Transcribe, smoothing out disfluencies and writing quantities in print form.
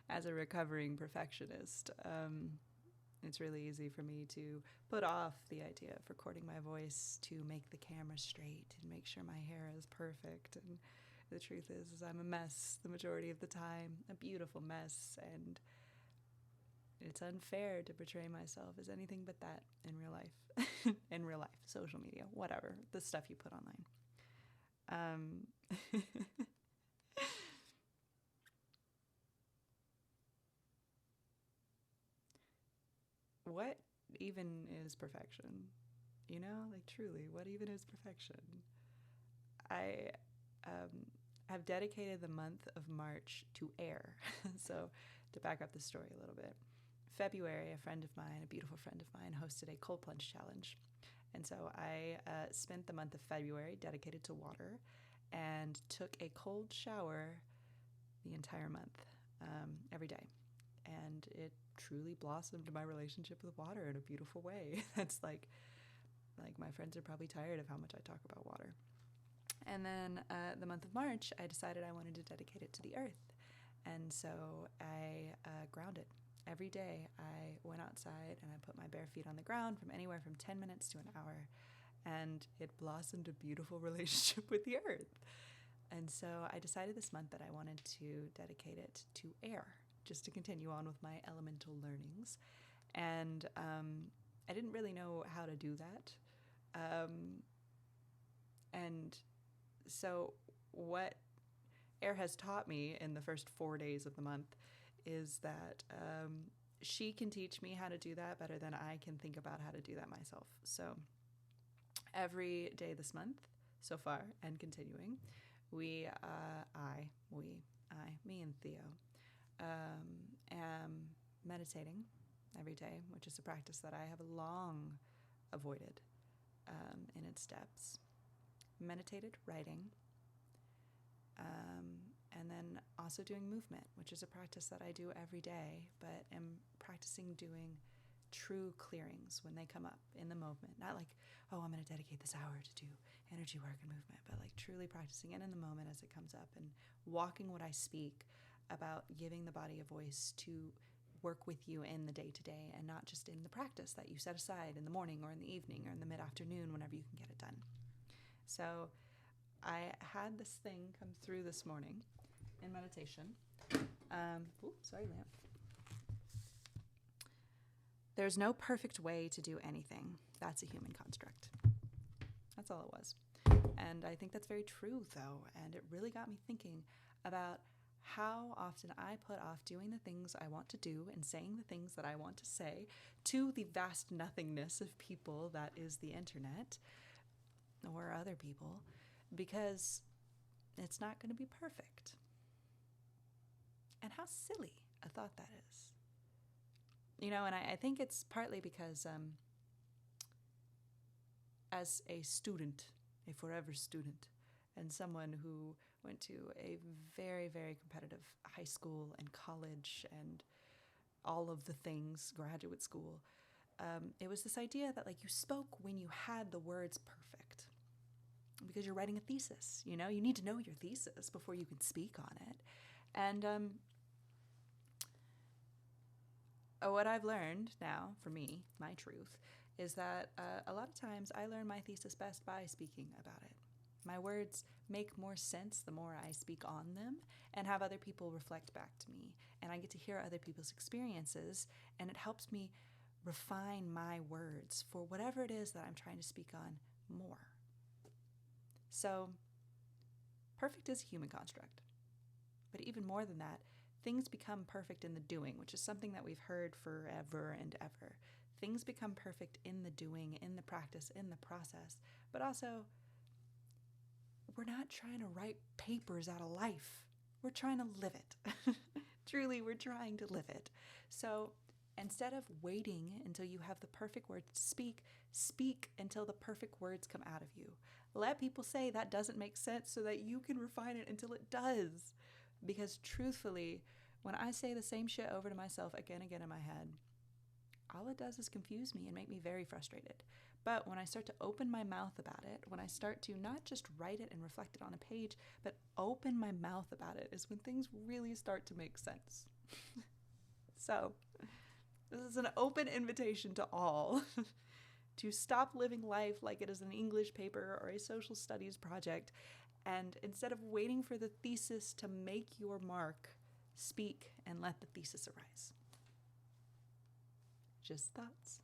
As a recovering perfectionist, it's really easy for me to put off the idea of recording my voice to make the camera straight and make sure my hair is perfect. And the truth is I'm a mess the majority of the time, a beautiful mess, and it's unfair to portray myself as anything but that in real life. In real life, social media, whatever, the stuff you put online. What even is perfection? You know, like truly, what even is perfection? I have dedicated the month of March to air. So, to back up the story a little bit, February, a friend of mine, a beautiful friend of mine, hosted a cold plunge challenge. And so I spent the month of February dedicated to water and took a cold shower the entire month, every day. And it truly blossomed my relationship with water in a beautiful way. That's like my friends are probably tired of how much I talk about water. And then the month of March, I decided I wanted to dedicate it to the earth. And so I grounded. Every day I went outside and I put my bare feet on the ground from anywhere from 10 minutes to an hour. And it blossomed a beautiful relationship with the earth. And so I decided this month that I wanted to dedicate it to air, just to continue on with my elemental learnings. And I didn't really know how to do that. And so what air has taught me in the first 4 days of the month is that she can teach me how to do that better than I can think about how to do that myself. So every day this month so far and continuing, me and Theo, am meditating every day, which is a practice that I have long avoided in its depths. Meditated, writing, and then also doing movement, which is a practice that I do every day, but am practicing doing true clearings when they come up in the moment. Not like, oh, I'm going to dedicate this hour to do energy work and movement, but like truly practicing it in the moment as it comes up and walking what I speak about, giving the body a voice to work with you in the day-to-day and not just in the practice that you set aside in the morning or in the evening or in the mid-afternoon whenever you can get it done. So I had this thing come through this morning in meditation. Sorry, lamp. There's no perfect way to do anything. That's a human construct. That's all it was. And I think that's very true, though. And it really got me thinking about how often I put off doing the things I want to do and saying the things that I want to say to the vast nothingness of people that is the internet or other people, because it's not going to be perfect. And how silly a thought that is. You know, and I think it's partly because as a student, a forever student, and someone who went to a very, very competitive high school and college and all of the things, graduate school, it was this idea that like you spoke when you had the words perfect. Because you're writing a thesis, you know? You need to know your thesis before you can speak on it. And what I've learned now, for me, my truth, is that a lot of times I learn my thesis best by speaking about it. My words make more sense the more I speak on them and have other people reflect back to me. And I get to hear other people's experiences, and it helps me refine my words for whatever it is that I'm trying to speak on more. So, perfect is a human construct. But even more than that, things become perfect in the doing, which is something that we've heard forever and ever. Things become perfect in the doing, in the practice, in the process. But also, we're not trying to write papers out of life. We're trying to live it. Truly, we're trying to live it. So, instead of waiting until you have the perfect words to speak, speak until the perfect words come out of you. Let people say that doesn't make sense so that you can refine it until it does. Because truthfully, when I say the same shit over to myself again in my head, all it does is confuse me and make me very frustrated. But when I start to open my mouth about it, when I start to not just write it and reflect it on a page, but open my mouth about it, is when things really start to make sense. So, this is an open invitation to all to stop living life like it is an English paper or a social studies project, and instead of waiting for the thesis to make your mark, speak and let the thesis arise. Just thoughts.